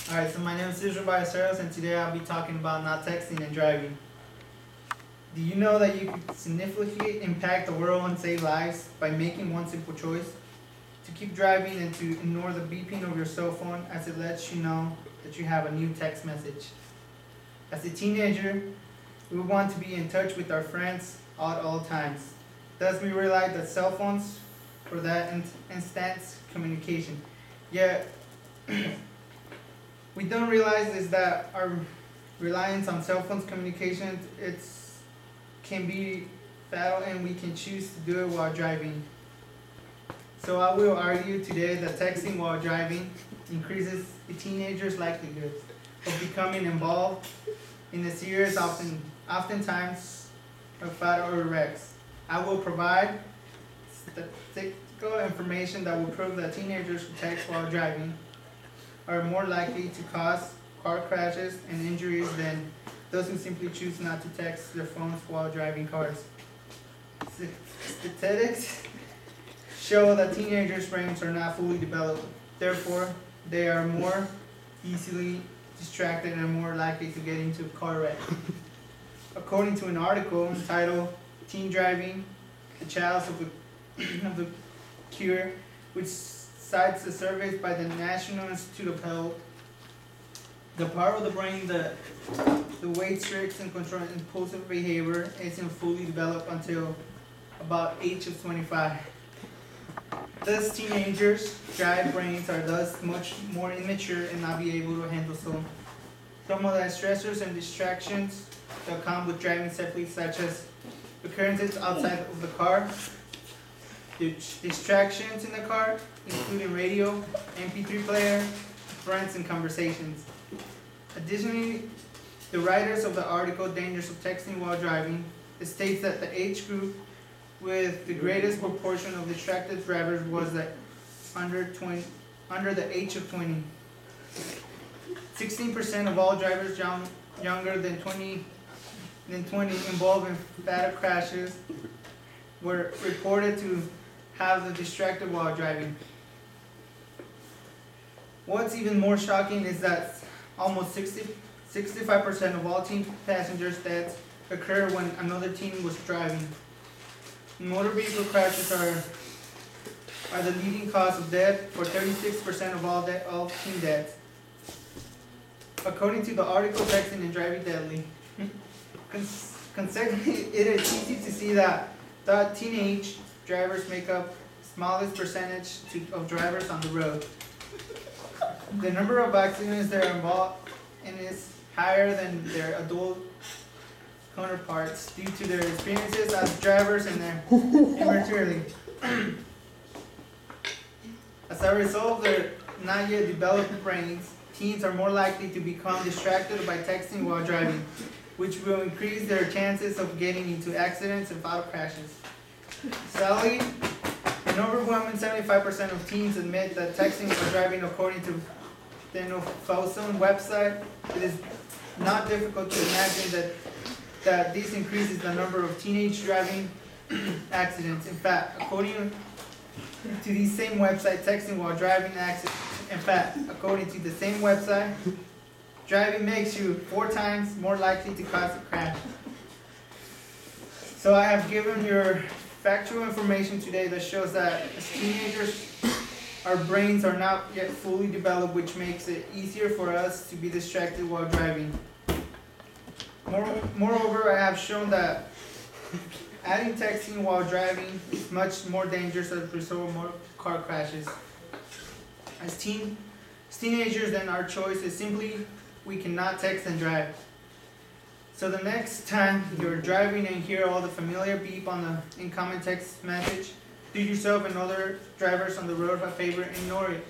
Alright, so my name is Israel Ballesteros, and today I'll be talking about not texting and driving. Do you know that you could significantly impact the world and save lives by making one simple choice? To keep driving and to ignore the beeping of your cell phone as it lets you know that you have a new text message. As a teenager, we want to be in touch with our friends at all times. Thus, we rely on cell phones for that instant communication. Yet, we don't realize is that our reliance on cell phones communication can be fatal, and we can choose to do it while driving. So I will argue today that texting while driving increases a teenager's likelihood of becoming involved in a serious, oftentimes fatal wrecks. I will provide statistical information that will prove that teenagers who text while driving are more likely to cause car crashes and injuries than those who simply choose not to text their phones while driving cars. Statistics show that teenagers' brains are not fully developed. Therefore, they are more easily distracted and more likely to get into a car wreck. According to an article entitled "Teen Driving: The Chalice of the Cure," which cites the surveys by the National Institute of Health, the part of the brain that the way restricts and controls impulsive behavior isn't fully developed until about age of 25. Thus, teenagers' drive brains are thus much more immature and not be able to handle some of the stressors and distractions that come with driving safely, such as occurrences outside of the car, distractions in the car, including radio, MP3 player, friends, and conversations. Additionally, the writers of the article "Dangers of Texting While Driving" states that the age group with the greatest proportion of distracted drivers was under the age of 20. 16% of all drivers younger than 20 involved in fatal crashes were reported to have the distracted while driving. What's even more shocking is that almost 65% of all teen passengers' deaths occur when another teen was driving. Motor vehicle crashes are the leading cause of death for 36% of all teen deaths. According to the article "Texting and Driving Deadly," consequently, it is easy to see that teenage drivers make up the smallest percentage of drivers on the road. The number of accidents they are involved in is higher than their adult counterparts due to their experiences as drivers and their immaturity. As a result of their not yet developed brains, teens are more likely to become distracted by texting while driving, which will increase their chances of getting into accidents and fatal crashes. Sadly, an overwhelming 75% of teens admit that texting while driving. According to the Folsom website, it is not difficult to imagine that this increases the number of teenage driving accidents. In fact, according to the same website, texting while driving according to the same website, driving makes you 4 times more likely to cause a crash. So I have given your factual information today that shows that as teenagers, our brains are not yet fully developed, which makes it easier for us to be distracted while driving. Moreover, I have shown that adding texting while driving is much more dangerous as a result of more car crashes. As teenagers, then our choice is simply we cannot text and drive. So the next time you're driving and hear all the familiar beep on the incoming text message, do yourself and other drivers on the road a favor and ignore it.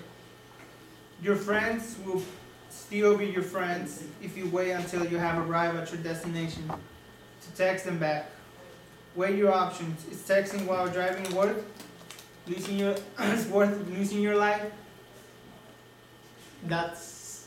Your friends will still be your friends if you wait until you have arrived at your destination to text them back. Weigh your options. Is texting while driving worth losing your life? That's